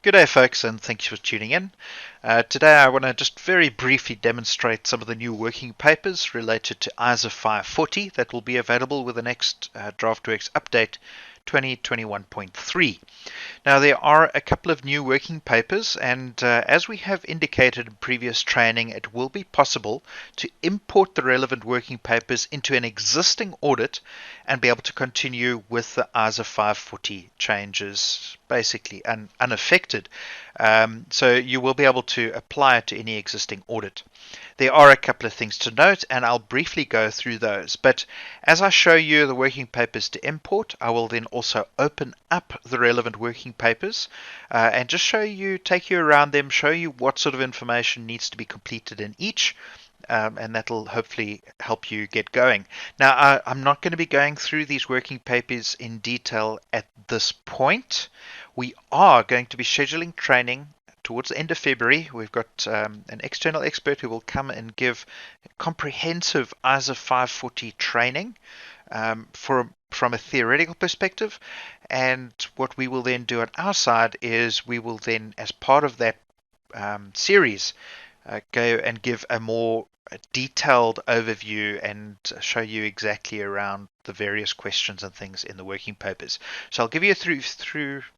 Good day, folks, and thank you for tuning in. Today, I want to just very briefly demonstrate some of the new working papers related to ISA540 that will be available with the next DraftWorks update 2021.3. Now, there are a couple of new working papers, and as we have indicated in previous training, it will be possible to import the relevant working papers into an existing audit and be able to continue with the ISA 540 changes basically unaffected. So you will be able to apply it to any existing audit. There are a couple of things to note, and I'll briefly go through those. But as I show you the working papers to import, I will then also open up the relevant working papers and just take you around them, show you what sort of information needs to be completed in each. And that'll hopefully help you get going. Now, I'm not going to be going through these working papers in detail at this point. We are going to be scheduling training towards the end of February. We've got an external expert who will come and give comprehensive ISA 540 training from a theoretical perspective. And what we will then do on our side is we will then, as part of that series, go and give a more detailed overview and show you exactly around the various questions and things in the working papers. So I'll give you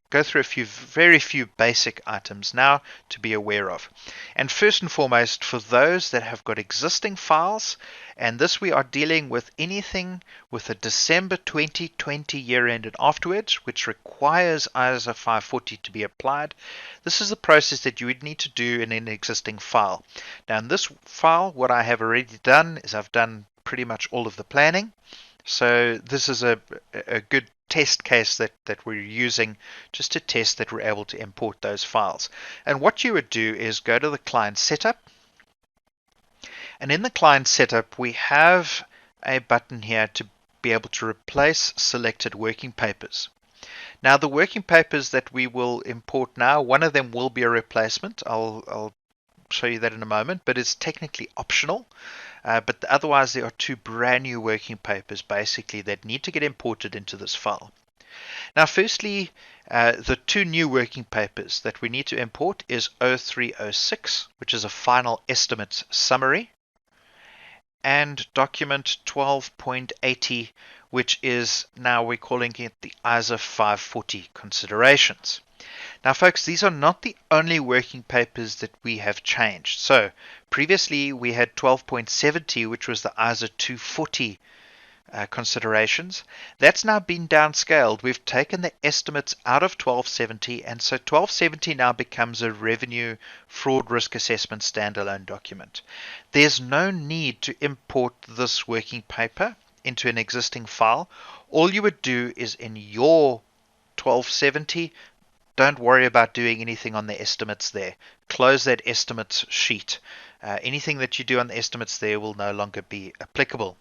go through very few basic items now to be aware of. And first and foremost, for those that have got existing files, and this we are dealing with anything with a December 2020 year end and afterwards, which requires ISA 540 to be applied. This is the process that you would need to do in an existing file. Now in this file, what I have already done is I've done pretty much all of the planning. So this is a good test case that we're using just to test that we're able to import those files. And what you would do is go to the client setup. And in the client setup, we have a button here to be able to replace selected working papers. Now, the working papers that we will import now, one of them will be a replacement. I'll show you that in a moment, but it's technically optional. But otherwise, there are two brand new working papers basically that need to get imported into this file. Now, firstly, the two new working papers that we need to import is 0306, which is a final estimates summary, and document 12.80, which is now we're calling it the ISA 540 considerations. Now, folks, these are not the only working papers that we have changed. So previously we had 12.70, which was the ISA 240 considerations. That's now been downscaled. We've taken the estimates out of 1270, and so 1270 now becomes a revenue fraud risk assessment standalone document. There's no need to import this working paper into an existing file. All you would do is in your 1270, don't worry about doing anything on the estimates there. Close that estimates sheet. Anything that you do on the estimates there will no longer be applicable.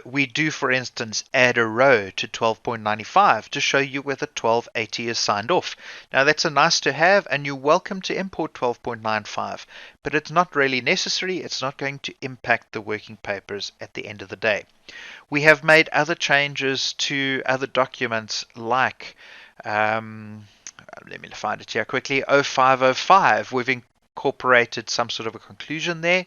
We do, for instance, add a row to 12.95 to show you whether 1280 is signed off. Now that's a nice to have, and you're welcome to import 12.95, but it's not really necessary. It's not going to impact the working papers at the end of the day. We have made other changes to other documents like let me find it here quickly, 0505. We've incorporated some sort of a conclusion there.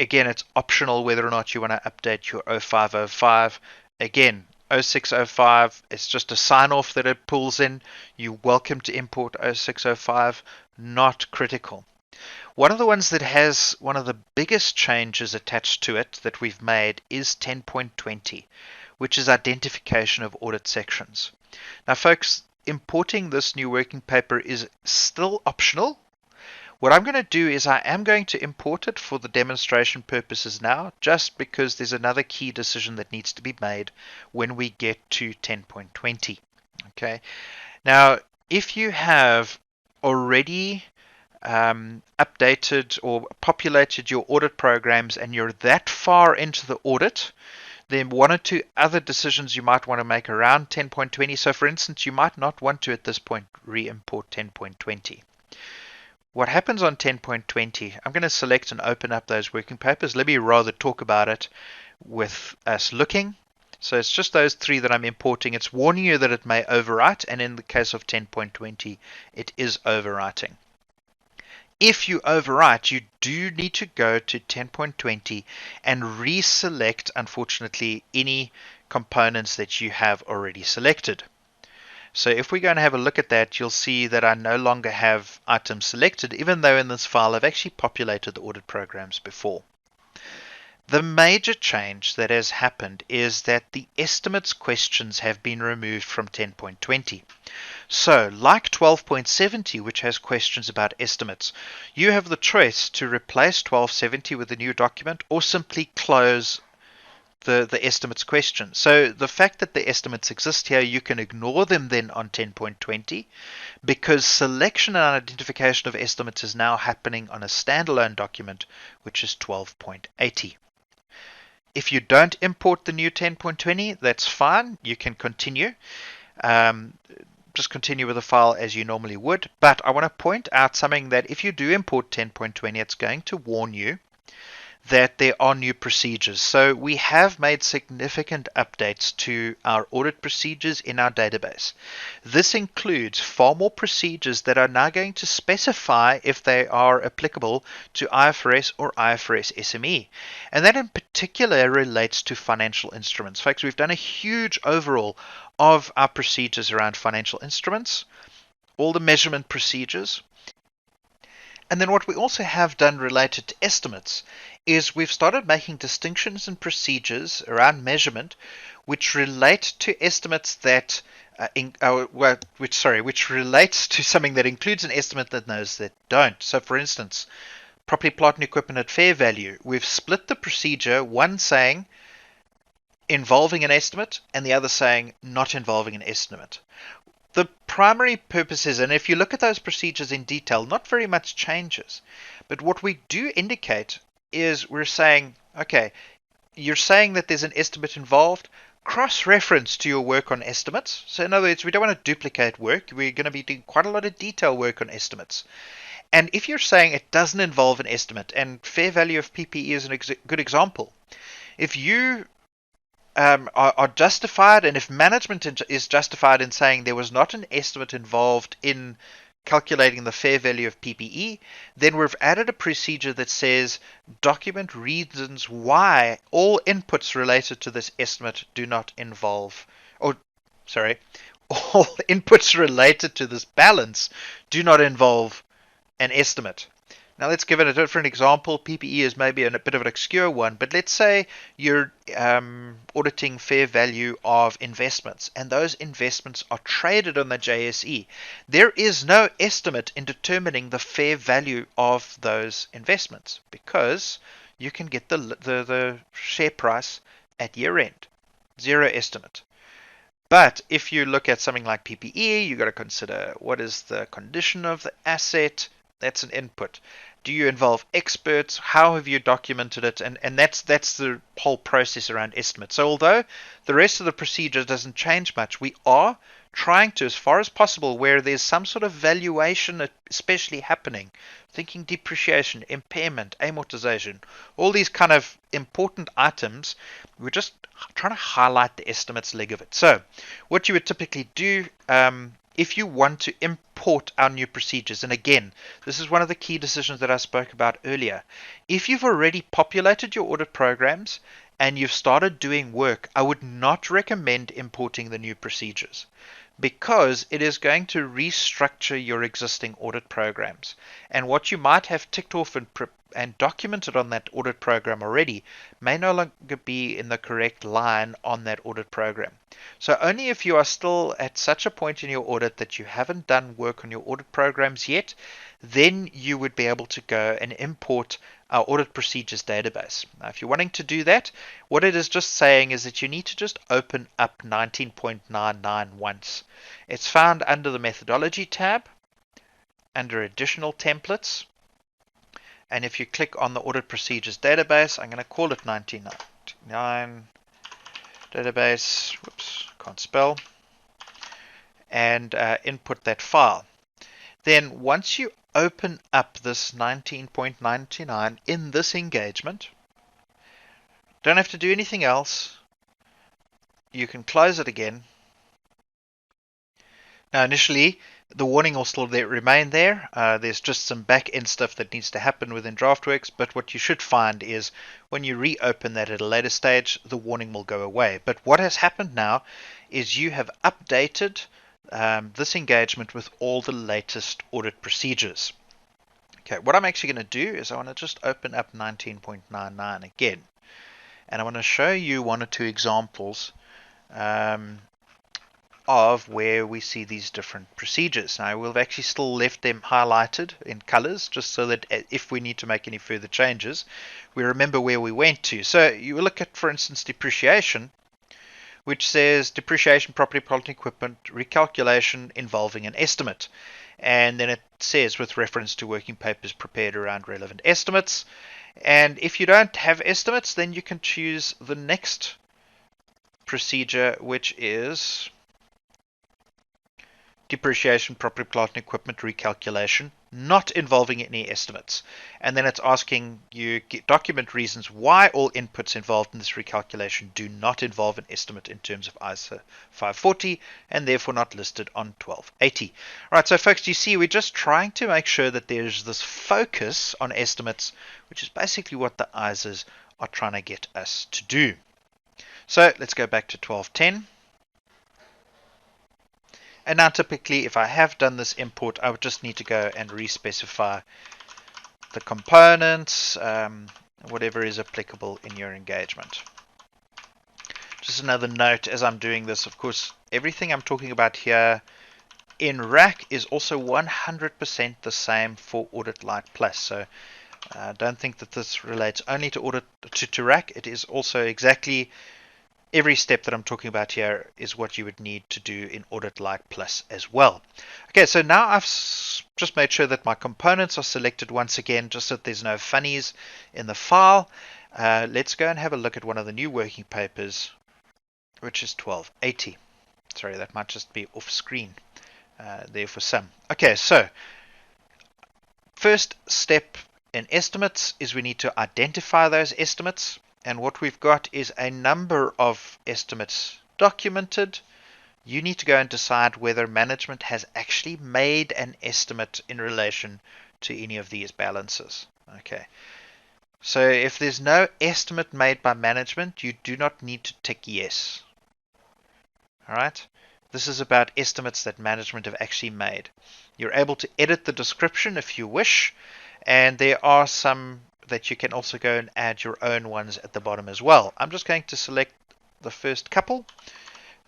Again, it's optional whether or not you want to update your 0505. Again, 0605, it's just a sign-off that it pulls in. You're welcome to import 0605, not critical. One of the ones that has one of the biggest changes attached to it that we've made is 10.20, which is identification of audit sections. Now, folks, importing this new working paper is still optional. What I'm going to do is I am going to import it for the demonstration purposes now, just because there's another key decision that needs to be made when we get to 10.20. Okay. Now, if you have already updated or populated your audit programs and you're that far into the audit, then one or two other decisions you might want to make around 10.20. So for instance, you might not want to at this point re-import 10.20. What happens on 10.20, I'm going to select and open up those working papers. Let me rather talk about it with us looking. So it's just those three that I'm importing. It's warning you that it may overwrite, and in the case of 10.20, it is overwriting. If you overwrite, you do need to go to 10.20 and reselect, unfortunately, any components that you have already selected. So if we go and have a look at that, you'll see that I no longer have items selected, even though in this file I've actually populated the audit programs before. The major change that has happened is that the estimates questions have been removed from 10.20. So, like 12.70, which has questions about estimates, you have the choice to replace 1270 with a new document or simply close the estimates question. So the fact that the estimates exist here, you can ignore them then on 10.20 because selection and identification of estimates is now happening on a standalone document, which is 12.80. If you don't import the new 10.20, that's fine. You can continue. Just continue with the file as you normally would. But I want to point out something that if you do import 10.20, it's going to warn you that there are new procedures. So we have made significant updates to our audit procedures in our database. This includes far more procedures that are now going to specify if they are applicable to IFRS or IFRS SME. And that in particular relates to financial instruments. Folks, we've done a huge overhaul of our procedures around financial instruments, all the measurement procedures. And then what we also have done related to estimates is we've started making distinctions and procedures around measurement which relate to estimates that which relates to something that includes an estimate that those that don't. So for instance, property, plant and equipment at fair value, we've split the procedure, one saying involving an estimate and the other saying not involving an estimate. The primary purpose is, and if you look at those procedures in detail, not very much changes. But what we do indicate is we're saying, okay, you're saying that there's an estimate involved, cross-reference to your work on estimates. So in other words, we don't want to duplicate work. We're going to be doing quite a lot of detail work on estimates. And if you're saying it doesn't involve an estimate, and fair value of PPE is a good example, if you are justified, and if management is justified in saying there was not an estimate involved in calculating the fair value of PPE, then we've added a procedure that says document reasons why all inputs related to this estimate do not involve, all inputs related to this balance do not involve an estimate. Now let's give it a different example. PPE is maybe a bit of an obscure one, but let's say you're auditing fair value of investments, and those investments are traded on the JSE. There is no estimate in determining the fair value of those investments because you can get the share price at year end. Zero estimate. But if you look at something like PPE, you've got to consider what is the condition of the asset. That's an input. Do you involve experts? How have you documented it? And that's the whole process around estimates. So although the rest of the procedure doesn't change much, we are trying to, as far as possible, where there's some sort of valuation especially happening, thinking depreciation, impairment, amortization, all these kind of important items, we're just trying to highlight the estimates leg of it. So what you would typically do, if you want to import our new procedures, and again, this is one of the key decisions that I spoke about earlier. If you've already populated your audit programs and you've started doing work, I would not recommend importing the new procedures because it is going to restructure your existing audit programs. And what you might have ticked off and documented on that audit program already may no longer be in the correct line on that audit program. So only if you are still at such a point in your audit that you haven't done work on your audit programs yet, then you would be able to go and import our audit procedures database. Now, if you're wanting to do that, what it is just saying is that you need to just open up 19.99 once. It's found under the methodology tab, under additional templates. And if you click on the audit procedures database, I'm going to call it 1999 database, whoops, can't spell, and input that file. Then once you open up this 19.99 in this engagement, don't have to do anything else. you can close it again. Now initially the warning will still remain there. There's just some back-end stuff that needs to happen within DraftWorks, but what you should find is when you reopen that at a later stage, the warning will go away. But what has happened now is you have updated this engagement with all the latest audit procedures. Okay, what I'm actually going to do is I want to just open up 19.99 again, and I want to show you one or two examples of where we see these different procedures. Now, we've actually still left them highlighted in colors just so that if we need to make any further changes, we remember where we went to. So you look at, for instance, depreciation, which says depreciation, property, plant, and equipment, recalculation involving an estimate. And then it says with reference to working papers prepared around relevant estimates. And if you don't have estimates, then you can choose the next procedure, which is depreciation, property, plant, and equipment recalculation, not involving any estimates. And then it's asking you document reasons why all inputs involved in this recalculation do not involve an estimate in terms of ISA540 and therefore not listed on 1280. All right, so folks, you see, we're just trying to make sure that there's this focus on estimates, which is basically what the ISAs are trying to get us to do. So let's go back to 1210. And now typically if I have done this import, I would just need to go and respecify the components, whatever is applicable in your engagement. Just another note as I'm doing this, of course, everything I'm talking about here in RAC is also 100% the same for Audit Lite Plus. So don't think that this relates only to RAC. It is also exactly every step that I'm talking about here is what you would need to do in Audit Lite Plus as well. Okay, so now I've just made sure that my components are selected once again, just so that there's no funnies in the file. Let's go and have a look at one of the new working papers, which is 1280. Sorry, that might just be off screen there for some. Okay, so first step in estimates is we need to identify those estimates. And what we've got is a number of estimates documented. You need to go and decide whether management has actually made an estimate in relation to any of these balances. Okay. So if there's no estimate made by management, you do not need to tick yes. All right. This is about estimates that management have actually made. You're able to edit the description if you wish, and there are some that you can also go and add your own ones at the bottom as well. I'm just going to select the first couple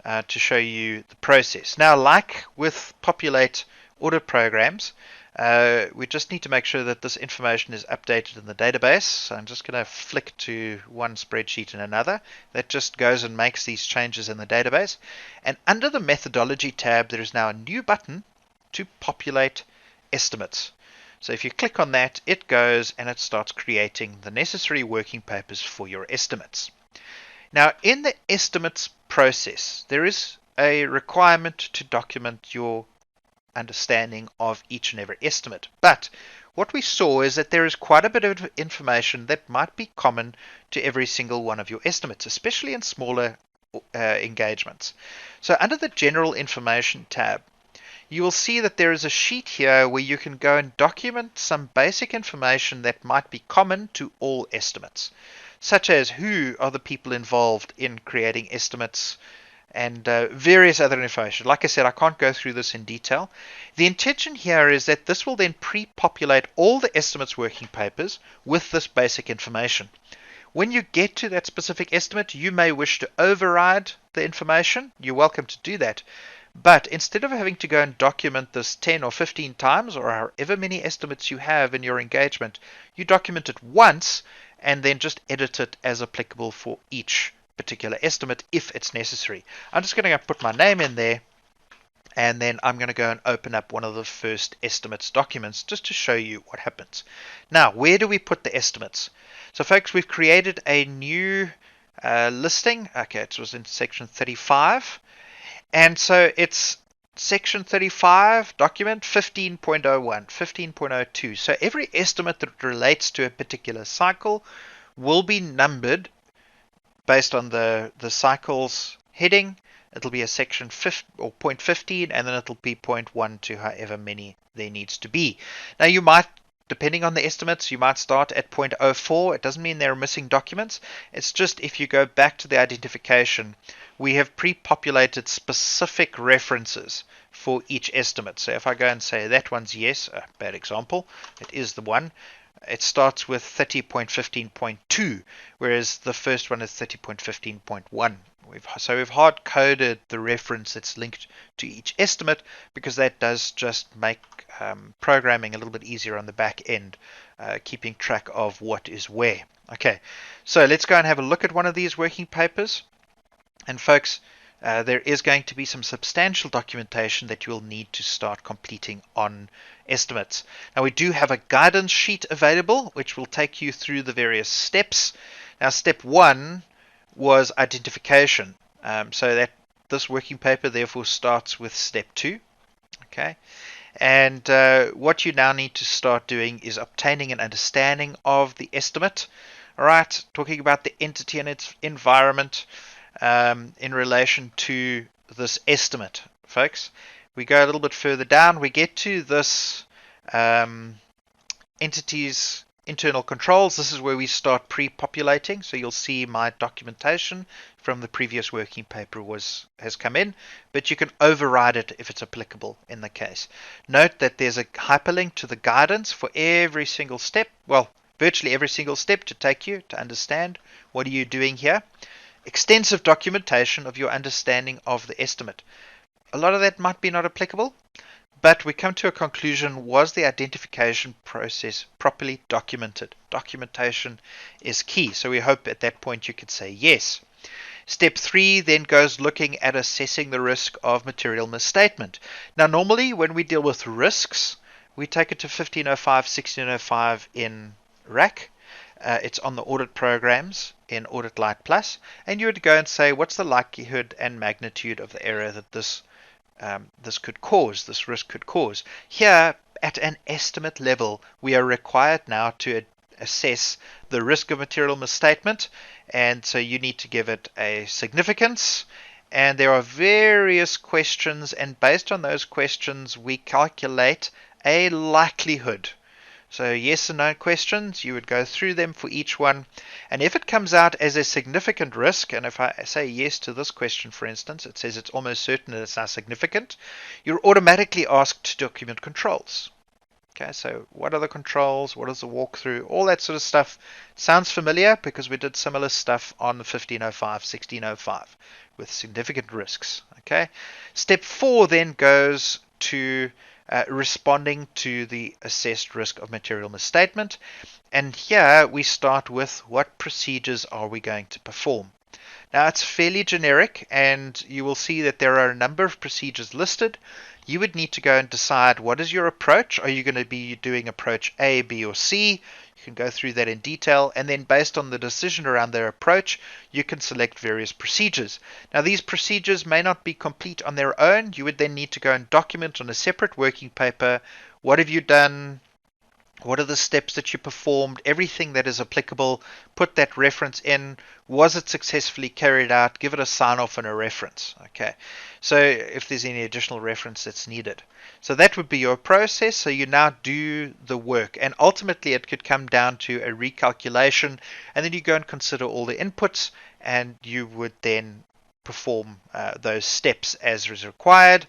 to show you the process. Now, like with populate audit programs, we just need to make sure that this information is updated in the database. So I'm just going to flick to one spreadsheet and another. That just goes and makes these changes in the database. And under the methodology tab, there is now a new button to populate estimates. So if you click on that, it goes and it starts creating the necessary working papers for your estimates. Now, in the estimates process, there is a requirement to document your understanding of each and every estimate. But what we saw is that there is quite a bit of information that might be common to every single one of your estimates, especially in smaller engagements. So under the General Information tab, you will see that there is a sheet here where you can go and document some basic information that might be common to all estimates, such as who are the people involved in creating estimates and various other information. Like I said, I can't go through this in detail. The intention here is that this will then pre-populate all the estimates working papers with this basic information. When you get to that specific estimate, you may wish to override the information. You're welcome to do that. But instead of having to go and document this 10 or 15 times or however many estimates you have in your engagement, you document it once and then just edit it as applicable for each particular estimate if it's necessary. I'm just going to put my name in there, and then I'm going to go and open up one of the first estimates documents just to show you what happens. Now, where do we put the estimates? So folks, we've created a new listing. Okay, it was in section 35. And so it's section 35, document 15.01, 15.02. So every estimate that relates to a particular cycle will be numbered based on the cycles heading, it'll be a section 50 or point 15, and then it'll be point 1 to however many there needs to be. Now you might, depending on the estimates, you might start at point 04. It doesn't mean there are missing documents. It's just if you go back to the identification, we have pre-populated specific references for each estimate. So if I go and say that one's yes, a bad example, it is the one. It starts with 30.15.2, whereas the first one is 30.15.1. So we've hard coded the reference that's linked to each estimate, because that does just make programming a little bit easier on the back end, keeping track of what is where. Okay, so let's go and have a look at one of these working papers. And folks, there is going to be some substantial documentation that you'll need to start completing on estimates. Now we do have a guidance sheet available which will take you through the various steps. Now step 1 was identification, so that this working paper therefore starts with step 2. Okay, and what you now need to start doing is obtaining an understanding of the estimate. All right, talking about the entity and its environment in relation to this estimate, folks. We go a little bit further down, we get to this entity's internal controls. This is where we start pre-populating. So you'll see my documentation from the previous working paper has come in, but you can override it if it's applicable in the case. Note that there's a hyperlink to the guidance for every single step, well, virtually every single step, to take you to understand what are you doing here. Extensive documentation of your understanding of the estimate. A lot of that might be not applicable, but we come to a conclusion: was the identification process properly documented? Documentation is key, so we hope at that point you could say yes. Step 3 then goes looking at assessing the risk of material misstatement. Now normally when we deal with risks, we take it to 1505, 1605 in RAC. It's on the audit programs in Audit Lite Plus, and you would go and say what's the likelihood and magnitude of the error that this could cause, this risk could cause. Here, at an estimate level, we are required now to assess the risk of material misstatement, and so you need to give it a significance, and there are various questions, and based on those questions we calculate a likelihood. So yes and no questions, you would go through them for each one, and if it comes out as a significant risk, and if I say yes to this question, for instance, it says it's almost certain that it's now significant, you're automatically asked to document controls. Okay, so what are the controls, what is the walkthrough, all that sort of stuff sounds familiar because we did similar stuff on the 1505, 1605 with significant risks. Okay, step 4 then goes to responding to the assessed risk of material misstatement, and here we start with what procedures are we going to perform. Now it's fairly generic, and you will see that there are a number of procedures listed. You would need to go and decide what is your approach. Are you going to be doing approach A, B, or C? You can go through that in detail, and then based on the decision around their approach, you can select various procedures. Now these procedures may not be complete on their own. You would then need to go and document on a separate working paper, what have you done, what are the steps that you performed, everything that is applicable, put that reference in, was it successfully carried out, give it a sign off and a reference. Okay, so if there's any additional reference that's needed. So that would be your process. So you now do the work, and ultimately it could come down to a recalculation, and then you go and consider all the inputs, and you would then perform those steps as is required,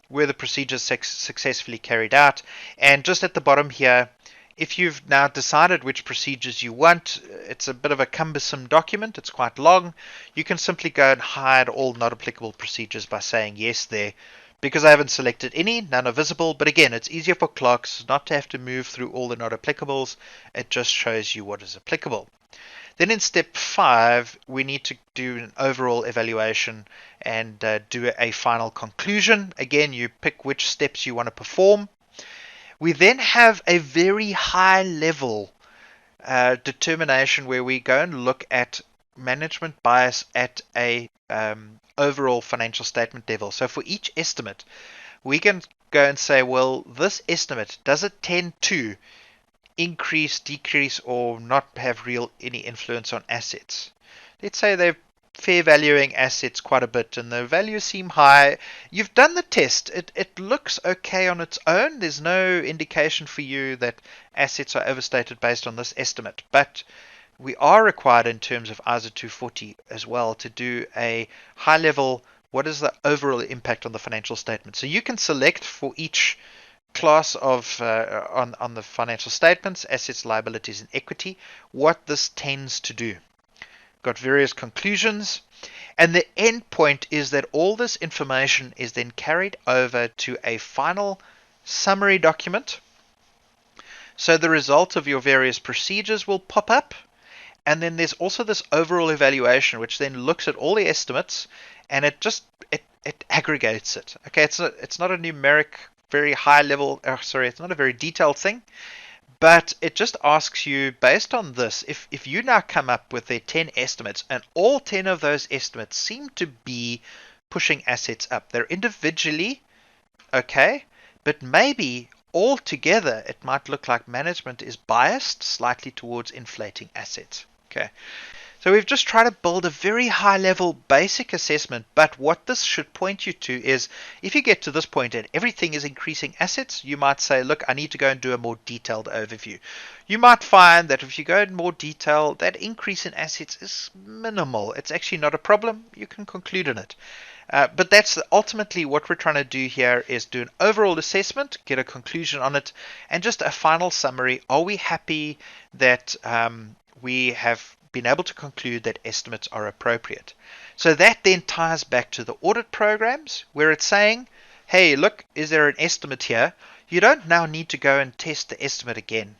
where the procedure is successfully carried out. And just at the bottom here, if you've now decided which procedures you want, it's a bit of a cumbersome document, it's quite long, you can simply go and hide all not applicable procedures by saying yes there. Because I haven't selected any, none are visible, but again, it's easier for clerks not to have to move through all the not applicables, it just shows you what is applicable. Then in step 5, we need to do an overall evaluation and do a final conclusion. Again, you pick which steps you want to perform. We then have a very high level determination where we go and look at management bias at a overall financial statement level. So for each estimate, we can go and say, well, this estimate, does it tend to increase, decrease, or not have any influence on assets? Let's say they've fair valuing assets quite a bit and the values seem high. You've done the test. It looks okay on its own. There's no indication for you that assets are overstated based on this estimate. But we are required in terms of ISA540 as well to do a high level, what is the overall impact on the financial statement. So you can select for each class of on the financial statements, assets, liabilities, and equity, what this tends to do. Got various conclusions, and the end point is that all this information is then carried over to a final summary document. So the result of your various procedures will pop up, and then there's also this overall evaluation, which then looks at all the estimates, and it aggregates it. Okay, it's not a numeric, very high level. It's not a very detailed thing. But it just asks you, based on this, if you now come up with their 10 estimates, and all 10 of those estimates seem to be pushing assets up. They're individually okay, but maybe all together it might look like management is biased slightly towards inflating assets. Okay. So we've just tried to build a very high level basic assessment, but what this should point you to is if you get to this point and everything is increasing assets, you might say, look, I need to go and do a more detailed overview. You might find that if you go in more detail, that increase in assets is minimal. It's actually not a problem. You can conclude on it. But that's ultimately what we're trying to do here is do an overall assessment, get a conclusion on it, and just a final summary. Are we happy that we have been able to conclude that estimates are appropriate? So that then ties back to the audit programs where it's saying, hey, look, is there an estimate here? You don't now need to go and test the estimate again.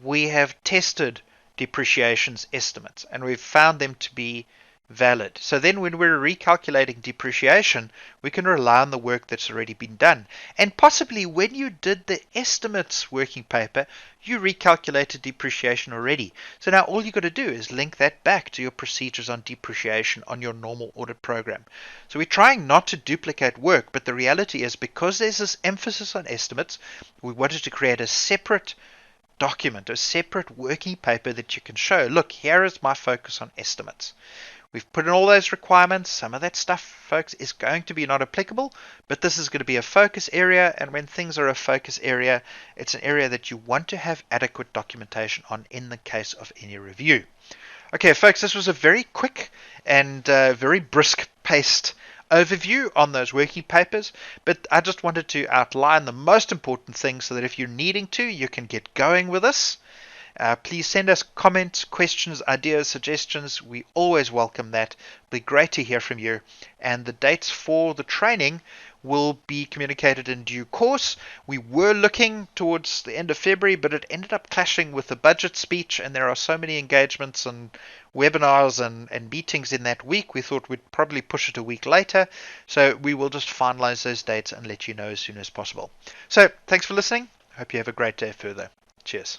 We have tested depreciations estimates and we've found them to be valid. So then when we're recalculating depreciation, we can rely on the work that's already been done. And possibly when you did the estimates working paper, you recalculated depreciation already. So now all you've got to do is link that back to your procedures on depreciation on your normal audit program. So we're trying not to duplicate work, but the reality is because there's this emphasis on estimates, we wanted to create a separate document, a separate working paper that you can show, look, here is my focus on estimates. We've put in all those requirements. Some of that stuff, folks, is going to be not applicable, but this is going to be a focus area. And when things are a focus area, it's an area that you want to have adequate documentation on in the case of any review. Okay, folks, this was a very quick and very brisk paced overview on those working papers, but I just wanted to outline the most important things so that if you're needing to, you can get going with this. Please send us comments, questions, ideas, suggestions. We always welcome that. It'll be great to hear from you. And the dates for the training will be communicated in due course. We were looking towards the end of February, but it ended up clashing with the budget speech, and there are so many engagements and webinars and meetings in that week. We thought we'd probably push it a week later. So we will just finalize those dates and let you know as soon as possible. So thanks for listening. Hope you have a great day further. Cheers.